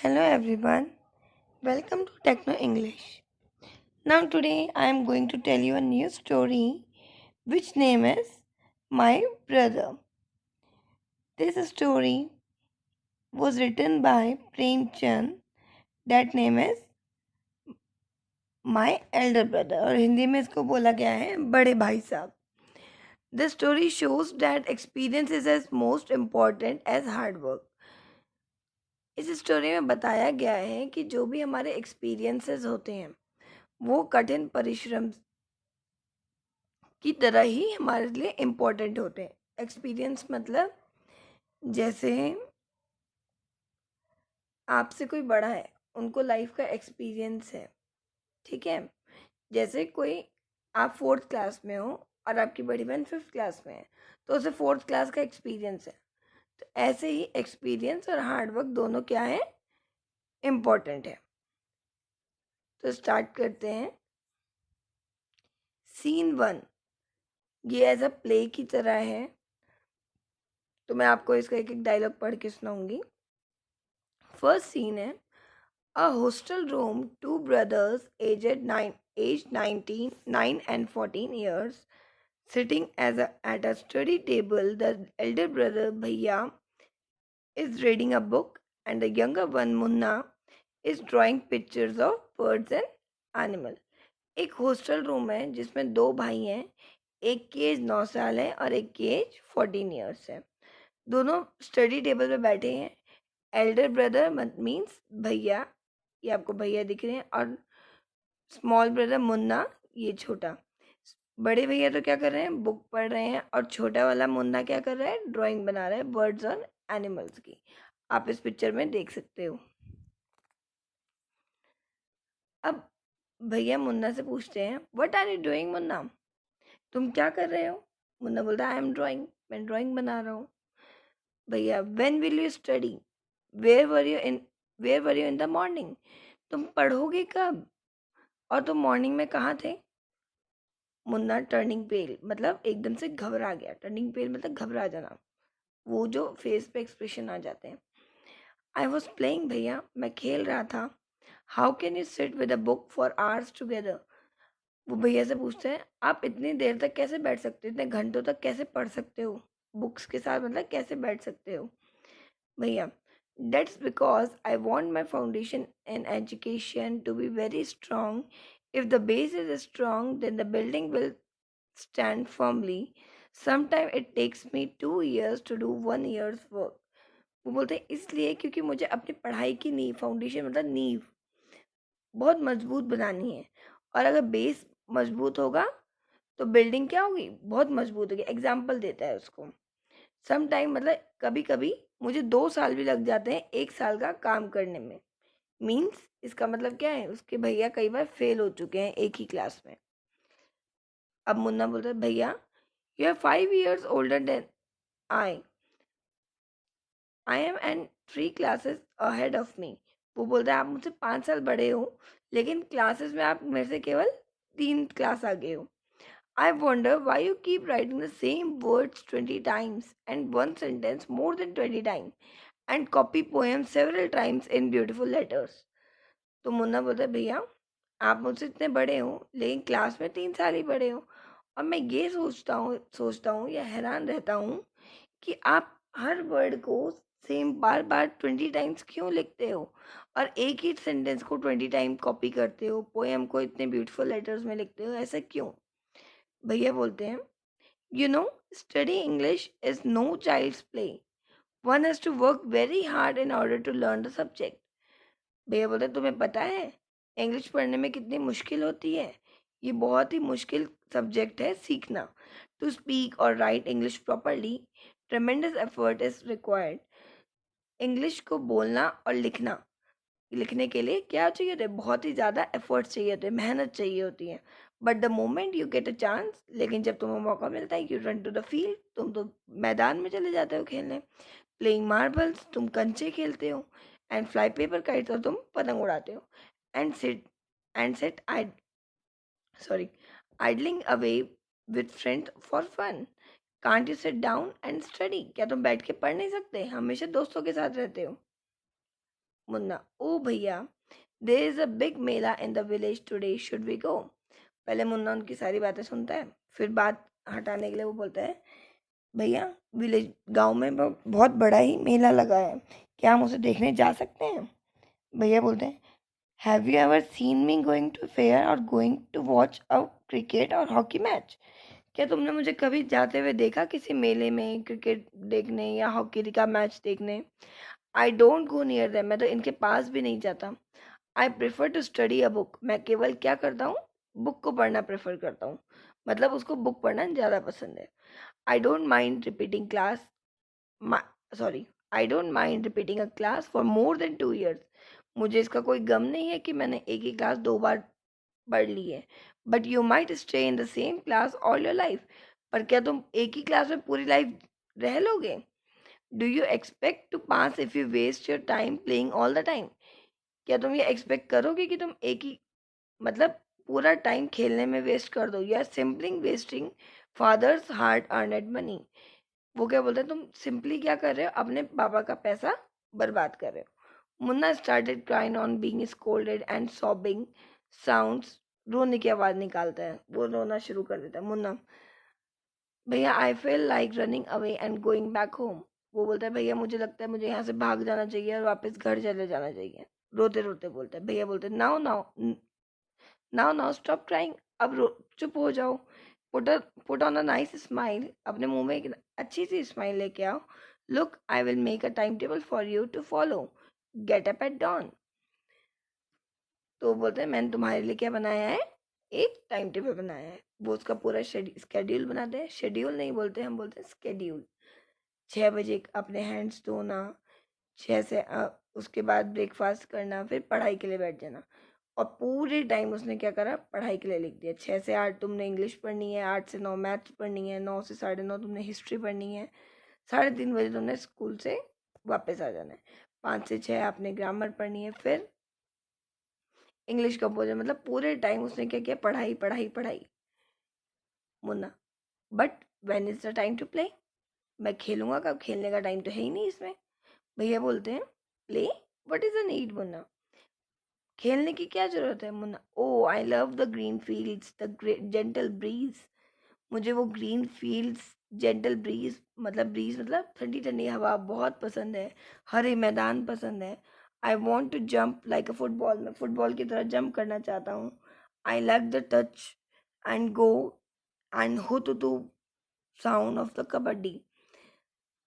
Hello everyone, welcome to Techno English. Now today I am going to tell you a new story which name is My Brother. This story was written by Prem Chand. That name is My Elder Brother और हिंदी में इसको बोला गया है बड़े भाई साहब. This story shows that experience is as most important as hard work. इस स्टोरी में बताया गया है कि जो भी हमारे एक्सपीरियंसेस होते हैं वो कठिन परिश्रम की तरह ही हमारे लिए इम्पोर्टेंट होते हैं. एक्सपीरियंस मतलब जैसे आपसे कोई बड़ा है, उनको लाइफ का एक्सपीरियंस है, ठीक है. जैसे कोई आप 4th क्लास में हो और आपकी बड़ी बहन 5th क्लास में है, तो उसे 4th क्लास का एक्सपीरियंस है. तो ऐसे ही एक्सपीरियंस और हार्डवर्क दोनों क्या है, इम्पोर्टेंट है. तो स्टार्ट करते हैं. सीन 1 ये एज अ प्ले की तरह है, तो मैं आपको इसका एक एक डायलॉग पढ़ के सुनाऊंगी. फर्स्ट सीन है a hostel room, two brothers aged 19, 9 and 14 years, sitting at a study table. The elder brother Bhaiya is reading a book and the younger one Munna is drawing pictures of birds and animal. एक hostel room है जिसमें दो भाई हैं, एक की as 9 साल है और एक की एज 14 ईयर्स है. दोनों स्टडी टेबल पे बैठे हैं. एल्डर ब्रदर मीन्स भैया, ये आपको भैया दिख रहे हैं, और स्मॉल ब्रदर मुन्ना, ये छोटा. बड़े भैया तो क्या कर रहे हैं, बुक पढ़ रहे हैं, और छोटा वाला मुन्ना क्या कर रहा है, ड्राइंग बना रहा है बर्ड्स और एनिमल्स की. आप इस पिक्चर में देख सकते हो. अब भैया मुन्ना से पूछते हैं, what are you doing Munna, तुम क्या कर रहे हो. मुन्ना बोलता है, आई एम ड्राइंग, मैं ड्राइंग बना रहा हूँ. भैया, when will you study, where were you in where were you in the morning, तुम पढ़ोगे कब, और तुम मॉर्निंग में कहाँ थे. मुन्ना टर्निंग पेल मतलब एकदम से घबरा गया. टर्निंग पेल मतलब घबरा जाना, वो जो फेस पे एक्सप्रेशन आ जाते हैं. आई वॉज प्लेइंग भैया, मैं खेल रहा था. How can you sit with a book for hours together, वो भैया से पूछते हैं, आप इतनी देर तक कैसे बैठ सकते हो, इतने घंटों तक कैसे पढ़ सकते हो बुक्स के साथ, मतलब कैसे बैठ सकते हो. भैया, that's because I want my foundation in education to be very strong. If the base is strong, then the building will stand firmly. Sometimes it takes me 2 years to do 1 year's work. वो बोलते हैं इसलिए क्योंकि मुझे अपनी पढ़ाई की नींव, फाउंडेशन मतलब नींव बहुत मजबूत बनानी है, और अगर बेस मजबूत होगा तो बिल्डिंग क्या होगी, बहुत मजबूत होगी. एग्जाम्पल देता है उसको. सम टाइम मतलब कभी कभी मुझे 2 साल भी लग जाते हैं 1 साल का काम करने में. मीन्स इसका मतलब क्या है, उसके भैया कई बार फेल हो चुके हैं एक ही क्लास में. अब मुन्ना बोलता है, भैया you are 5 years older then I I am and 3 classes ahead of me. वो बोलता है, आप मुझसे 5 साल बड़े हो, लेकिन क्लासेस में आप मेरे से केवल 3 क्लास आगे हो. I wonder why you keep writing the same words 20 times and one sentence more than 20 times and copy poems several times in beautiful letters. तो मुन्ना बोलता है, भैया आप मुझसे इतने बड़े हो लेकिन क्लास में 3 साल ही बड़े हो, और मैं ये सोचता हूँ या हैरान रहता हूँ कि आप हर वर्ड को सेम बार बार 20 टाइम्स क्यों लिखते हो, और एक ही सेंटेंस को 20 टाइम कॉपी करते हो, पोएम को इतने ब्यूटीफुल लेटर्स में लिखते हो, ऐसा क्यों. भैया बोलते हैं, you know, studying English is no child's play. One has to work very hard in order to learn the subject. भैया बोलते हैं, तुम्हें पता है इंग्लिश पढ़ने में कितनी मुश्किल होती है, ये बहुत ही मुश्किल सब्जेक्ट है सीखना. टू स्पीक और right English properly ट्रेमेंडस effort is required. English को बोलना और लिखने के लिए क्या चाहिए होता है, बहुत ही ज़्यादा एफर्ट्स चाहिए होते हैं, मेहनत चाहिए होती है. But the moment you get a chance, लेकिन जब तुम्हें मौका मिलता है, you run to the field, तुम तो मैदान में चले जाते हो खेलने. प्लेइंग मार्बल्स, तुम कंचे खेलते हो. एंड फ्लाई पेपर काइट्स, और तुम पतंग उड़ाते हो. And set I sorry idling away with friends for fun. Can't you sit down and study, क्या तुम बैठ के पढ़ नहीं सकते, हमेशा दोस्तों के साथ रहते हो. मुन्ना, ओ भैया, there is a big mela in the village today, should we go? पहले मुन्ना उनकी सारी बातें सुनता है, फिर बात हटाने के लिए वो बोलता है, भैया विलेज गांव में बहुत बड़ा ही मेला लगा है, क्या हम उसे देखने जा सकते हैं? भैया बोलते हैं, have you ever seen me going to fair और going to watch a cricket और हॉकी मैच? क्या तुमने मुझे कभी जाते हुए देखा किसी मेले में क्रिकेट देखने या हॉकी का मैच देखने? I don't go near them, मैं तो इनके पास भी नहीं जाता। I prefer to study a book, मैं केवल क्या करता हूँ, बुक को पढ़ना प्रेफर करता हूँ। मतलब उसको बुक पढ़ना ज़्यादा पसंद है। I don't mind repeating class, sorry, I don't mind repeating a class for more than 2 years। मुझे इसका कोई गम नहीं है कि मैंने एक ही क्लास 2 बार पढ़ ली है। But you might stay in the same class all your life, पर क्या तुम एक ही क्लास में पूरी लाइफ रह लोगे? Do you expect to pass if you waste your time playing all the time? क्या तुम ये एक्सपेक्ट करोगे कि तुम एक ही, मतलब पूरा टाइम खेलने में वेस्ट कर दो? You are simply wasting father's hard earned money. वो क्या बोलते हैं, तुम सिंपली क्या कर रहे हो, अपने पापा का पैसा बर्बाद कर रहे हो। Munna started crying on being scolded and sobbing sounds, रोने की आवाज निकालता है, वो रोना शुरू कर देता है। मुन्ना, भैया I feel like running away and going back home. वो बोलता है, भैया मुझे लगता है मुझे यहाँ से भाग जाना चाहिए और वापस घर चले जाना चाहिए। रोते रोते बोलता है। भैया बोलते हैं, now now, now now stop crying, अब चुप हो जाओ। Put put on a nice smile, अपने मुंह में एक अच्छी सी स्माइल लेके आओ। Look, I will make a time table for you to follow, get up at dawn. तो वो बोलते हैं, मैंने तुम्हारे लिए क्या बनाया है, एक टाइम टेबल बनाया है। वो उसका पूरा स्केड्यूल बनाते हैं, शेड्यूल नहीं बोलते, हम बोलते हैं स्केड्यूल। 6 बजे अपने हैंड्स धोना, 6 से उसके बाद ब्रेकफास्ट करना, फिर पढ़ाई के लिए बैठ जाना। और पूरे टाइम उसने क्या करा, पढ़ाई के लिए लिख दिया। 6 से 8 तुमने इंग्लिश पढ़नी है, 8 से 9 मैथ्स पढ़नी है, 9 से 9:30 तुमने हिस्ट्री पढ़नी है, 3:30 बजे तुमने स्कूल से वापस आ जाना है, 5 से 6 आपने ग्रामर पढ़नी है, फिर इंग्लिश कंपोजर। मतलब पूरे टाइम उसने क्या किया, पढ़ाई पढ़ाई पढ़ाई। Munna, but when is the time to play? मैं खेलूंगा कब, खेलने का टाइम तो है ही नहीं इसमें। भैया बोलते हैं, play, what is the need Munna, खेलने की क्या जरूरत है? Munna, oh I love the green fields, the gentle breeze. मुझे वो ग्रीन फील्ड्स, जेंटल ब्रीज, मतलब ब्रीज मतलब ठंडी ठंडी हवा बहुत पसंद है, हरे मैदान पसंद है। I want to jump like a football, मैं फुटबॉल की तरह जंप करना चाहता हूँ। I like the touch and go and हो टू साउंड ऑफ द कबड्डी।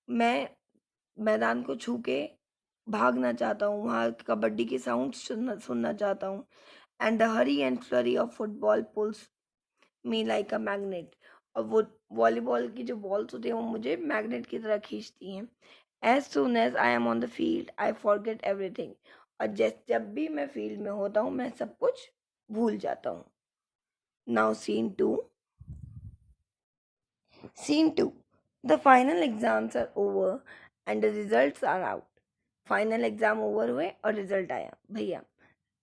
मैं मैदान को छू के भागना चाहता हूँ, वहाँ कबड्डी की साउंड सुनना सुनना चाहता हूँ। And the hurry and flurry of football pulls me like a magnet. और वो वॉलीबॉल की जो बॉल्स होती हैं वो मुझे मैग्नेट की तरह खींचती हैं। As soon as I am on the field I forget everything. और जब भी मैं फील्ड में होता हूँ मैं सब कुछ भूल जाता हूँ। Now Scene 2. The final exams are over and the results are out. Final exam over हुए और रिजल्ट आया। भैया,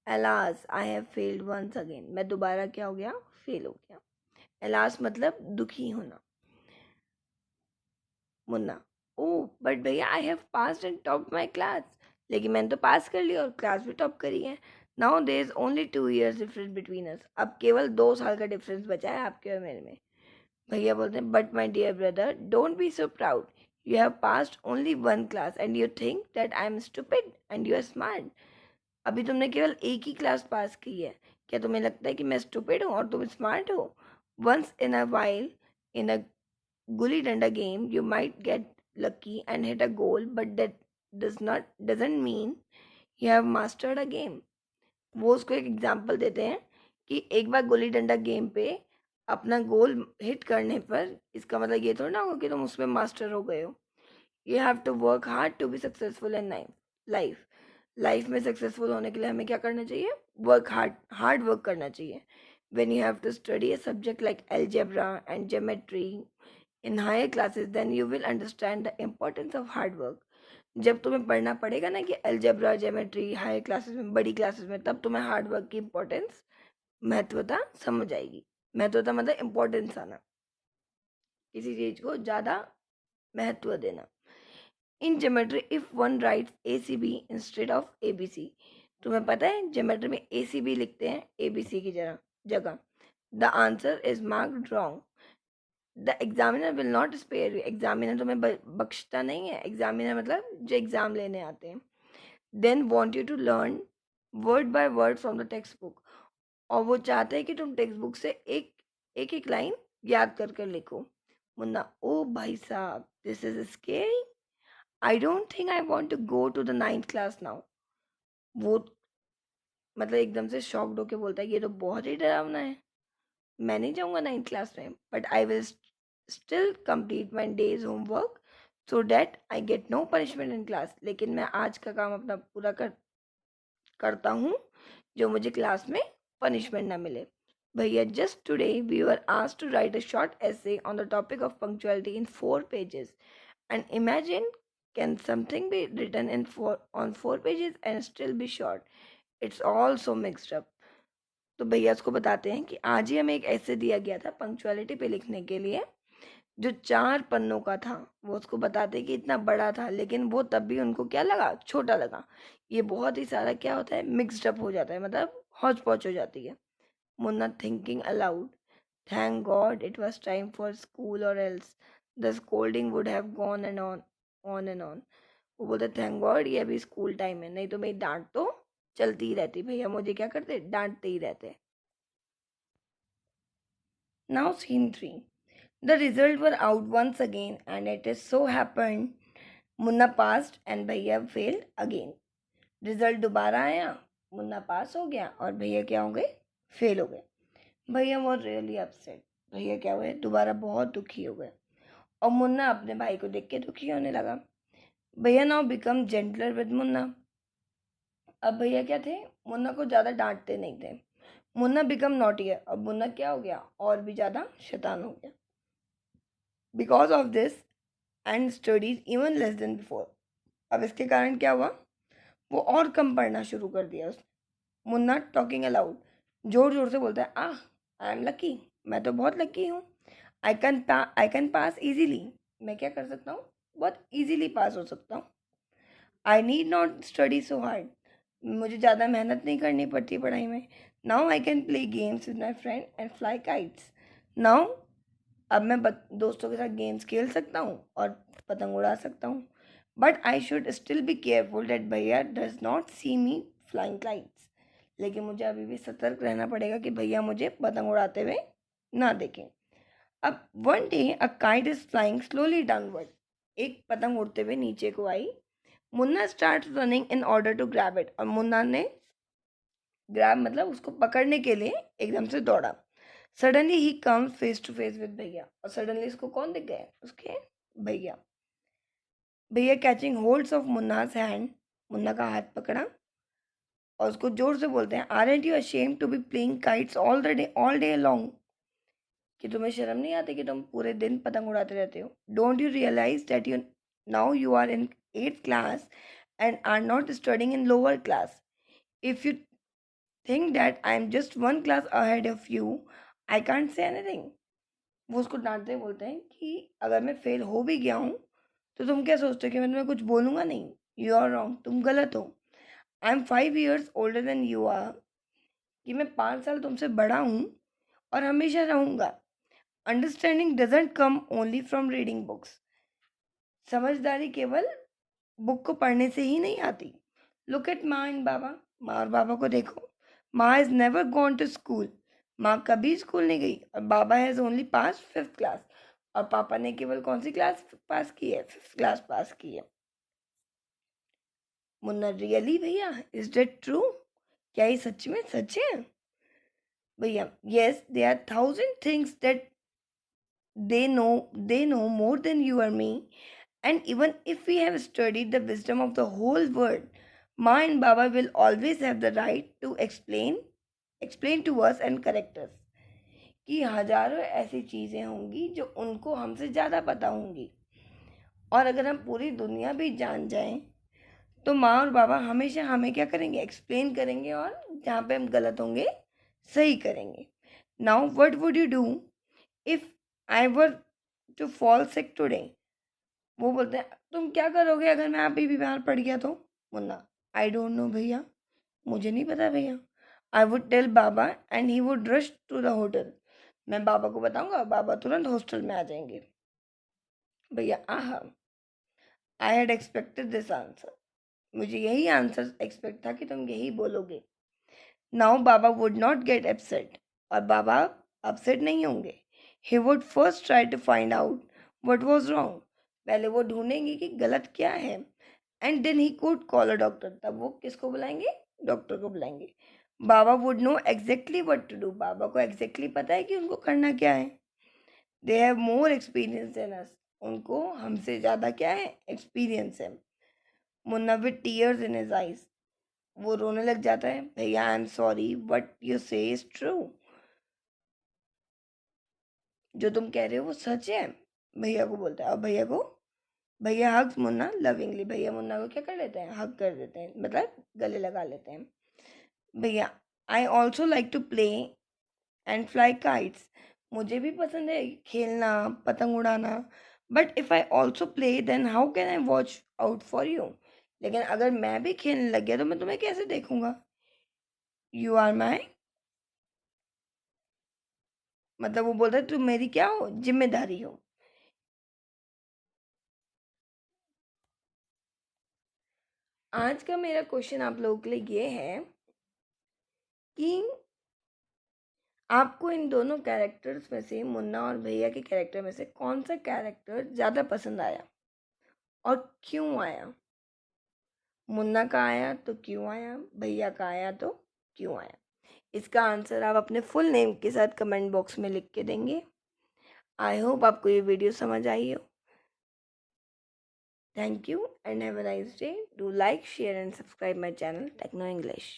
alas I have failed once again, मैं दोबारा क्या हो गया, फेल हो गया। अलास मतलब दुखी होना। मुन्ना, ओ बट भैया I have passed and topped my class, लेकिन मैंने तो पास कर लिया और क्लास भी टॉप करी है। Now there is only 2 years difference between us, अब केवल 2 साल का डिफरेंस बचा है आपके और मेरे में। भैया बोलते हैं, but my dear brother don't be so proud, you have passed only 1 class and you think that I am stupid and you are smart. अभी तुमने केवल एक ही क्लास पास की है, क्या तुम्हें लगता है कि मैं स्टूपिड हूँ और तुम स्मार्ट हो? वंस इन अ वाइल, इन अ गुली डंडा game you might get lucky and hit a goal, but that doesn't mean you have mastered a game. वो उसको एक एग्जाम्पल देते हैं कि एक बार गुल्ली डंडा गेम पे अपना गोल हिट करने पर इसका मतलब ये थोड़ा ना होगा कि तुम उसमें मास्टर हो गए हो। You have to work hard to be successful in life. Life में सक्सेसफुल होने के लिए हमें क्या करना चाहिए, वर्क हार्ड, हार्ड वर्क करना चाहिए। when you have to study a subject like algebra and geometry in higher classes, then you will understand the importance of hard work। जब तुम्हें पढ़ना पड़ेगा ना कि अलजेब्रा ज्योमेट्री हायर क्लासेस में, बड़ी क्लासेस में, तब तुम्हें हार्ड वर्क की इम्पोर्टेंस, महत्वता समझ आएगी। महत्वता मतलब इम्पोर्टेंस आना, किसी चीज को ज्यादा महत्व देना। In geometry if one rights ACB instead of ABC, तुम्हें पता है ज्योमेट्री में ACB लिखते हैं ABC की जगह, the answer is marked wrong. The examiner will not spare you, examiner तुम्हें बख्शता नहीं है, एग्जामिनर मतलब जो एग्जाम लेने आते हैं। Then want you to learn word by word from the text book, और वो चाहते हैं कि तुम टेक्स्ट बुक से एक एक एक लाइन याद कर कर लिखो। मुन्ना, ओ भाई साहब, this is scary, I don't think I want to go to the 9th class now. वो मतलब एकदम से शॉक्ड होके बोलता है ये तो बहुत ही डरावना है, मैं नहीं जाऊंगा 9th क्लास में, but I will still complete my day's homework so that I get no punishment in class, लेकिन मैं आज का काम अपना पूरा करता हूँ जो मुझे क्लास में पनिशमेंट ना मिले। भैया, just today we were asked to write a short essay on the topic of punctuality in 4 pages, and imagine, can something be written in 4 pages and still be short? It's all so mixed up. तो भैया उसको बताते हैं कि आज ही हमें एक ऐसे दिया गया था पंक्चुअलिटी पे लिखने के लिए, जो 4 पन्नों का था। वो उसको बताते कि इतना बड़ा था, लेकिन वो तब भी उनको क्या लगा, छोटा लगा। ये बहुत ही सारा क्या होता है, मिक्सड अप हो जाता है, मतलब हौच पौच हो जाती है। Munna thinking aloud, thank God it was time for school और else the scolding would have gone and on and on. वो बोलते थैंक गॉड ये अभी स्कूल टाइम है, नहीं तो मेरी डांट तो चलती ही रहती, भैया मुझे क्या करते, डांटते ही रहते। Now scene 3, the results were out once again and it is so happened Munna passed and भैया failed again। रिजल्ट दोबारा आया, मुन्ना पास हो गया और भैया क्या हो गए, फेल हो गए। भैया वो रियली अपसेट, भैया क्या हुए, दोबारा बहुत दुखी हो गए, और मुन्ना अपने भाई को देख के दुखी होने लगा। भैया now become gentler with Munna. अब भैया क्या थे, मुन्ना को ज़्यादा डांटते नहीं थे। मुन्ना बिकम नॉटी है, अब मुन्ना क्या हो गया, और भी ज़्यादा शैतान हो गया। Because of this and studies even less than before. अब इसके कारण क्या हुआ, वो और कम पढ़ना शुरू कर दिया उसने। मुन्ना टॉकिंग अलाउड, जोर जोर से बोलता है, आई एम लकी, मैं तो बहुत लकी हूँ। आई कैन पास इजीली, मैं क्या कर सकता हूँ, बहुत इजीली पास हो सकता हूँ। I need not study so hard, मुझे ज़्यादा मेहनत नहीं करनी पड़ती पढ़ाई में। Now I can play games with my friend and fly kites. Now अब मैं दोस्तों के साथ गेम्स खेल सकता हूँ और पतंग उड़ा सकता हूँ। But I should still be careful that भैया does not see me flying kites, लेकिन मुझे अभी भी सतर्क रहना पड़ेगा कि भैया मुझे पतंग उड़ाते हुए ना देखें। अब one day a kite is flying slowly downward, एक पतंग उड़ते हुए नीचे को आई। Munna start running in order to grab it, और मुन्ना ने ग्रैब मतलब उसको पकड़ने के लिए एकदम से दौड़ा। सडनली ही comes face to face with भैया, और सडनली उसको कौन दिख गए, उसके भैया। भैया catching holds of Munna's hand, Munna का हाथ पकड़ा और उसको जोर से बोलते हैं, aren't you ashamed to be playing kites all day long, कि तुम्हें शर्म नहीं आती कि तुम पूरे दिन पतंग उड़ाते रहते हो। Don't you realise that you are in 8th class and are not studying in lower class. If you think that I am just 1 class ahead of you, I can't say anything. वो उसको डांटते हुए बोलते हैं कि अगर मैं fail हो भी गया हूँ तो तुम क्या सोचते हो कि मैं तुम्हें कुछ बोलूँगा नहीं, यू आर रॉन्ग, तुम गलत हो। I am 5 years older than you are, कि मैं 5 साल तुमसे बड़ा हूँ और हमेशा रहूँगा। Understanding doesn't come only from reading books, समझदारी केवल बुक को पढ़ने से ही नहीं आती। लुक एट माँ एंड बाबा, माँ और बाबा को देखो। माँ is never gone to school, माँ कभी स्कूल नहीं गई, और बाबा has only pass 5th class, और पापा ने केवल कौन सी क्लास पास की है, 5th क्लास पास की है। मुन्ना, रियली भैया, इज दैट ट्रू, क्या ये सच में सच है? भैया, yes, they are 1000 things that they know more than you or me, and even if we have studied the wisdom of the whole world, ma and baba will always have the right to explain to us and correct us, कि हजारों ऐसी चीज़ें होंगी जो उनको हमसे ज़्यादा पता होंगी, और अगर हम पूरी दुनिया भी जान जाएं तो माँ और बाबा हमेशा हमें क्या करेंगे, एक्सप्लेन करेंगे, और जहाँ पे हम गलत होंगे सही करेंगे। Now what would you do if I were to fall sick today, वो बोलते हैं तुम क्या करोगे अगर मैं अभी बीमार पड़ गया तो? मुन्ना, आई डोंट नो भैया, मुझे नहीं पता भैया। I would tell baba and he would rush to the hotel. मैं बाबा को बताऊंगा, बाबा तुरंत हॉस्टल में आ जाएंगे। भैया, आहा, I had expected this answer. मुझे यही आंसर एक्सपेक्ट था कि तुम यही बोलोगे। नाउ बाबा वुड नॉट गेट अपसेट। और बाबा अपसेट नहीं होंगे। He would first try to find out what was wrong. पहले वो ढूंढेंगे कि गलत क्या है। And then he could call a doctor. तब वो किसको बुलाएंगे? डॉक्टर को बुलाएंगे। बाबा would know exactly what to do. बाबा को एग्जैक्टली पता है कि उनको करना क्या है। They have more experience than us. उनको हमसे ज़्यादा क्या है? एक्सपीरियंस है। Munna with tears in his eyes, वो रोने लग जाता है। भैया, I am sorry, what you से इज ट्रू। जो तुम कह रहे हो वो सच है। भैया को बोलता है। और भैया को, भैया हग्स मुन्ना लविंगली। भैया मुन्ना को क्या कर लेते हैं? हग कर देते हैं, मतलब गले लगा लेते हैं। भैया, I also like to play and fly kites. मुझे भी पसंद है खेलना, पतंग उड़ाना। But if I also play then how can I watch out for you. लेकिन अगर मैं भी खेलने लग गया तो मैं तुम्हें कैसे देखूंगा? यू आर माई, मतलब वो बोलता है तुम मेरी क्या हो? जिम्मेदारी हो। आज का मेरा क्वेश्चन आप लोगों के लिए ये है कि आपको इन दोनों कैरेक्टर्स में से, मुन्ना और भैया के कैरेक्टर में से, कौन सा कैरेक्टर ज़्यादा पसंद आया और क्यों आया? मुन्ना का आया तो क्यों आया? भैया का आया तो क्यों आया? इसका आंसर आप अपने फुल नेम के साथ कमेंट बॉक्स में लिख के देंगे। आई होप आपको ये वीडियो समझ आई हो। Thank you and have a nice day. Do like, share and subscribe my channel Techno English.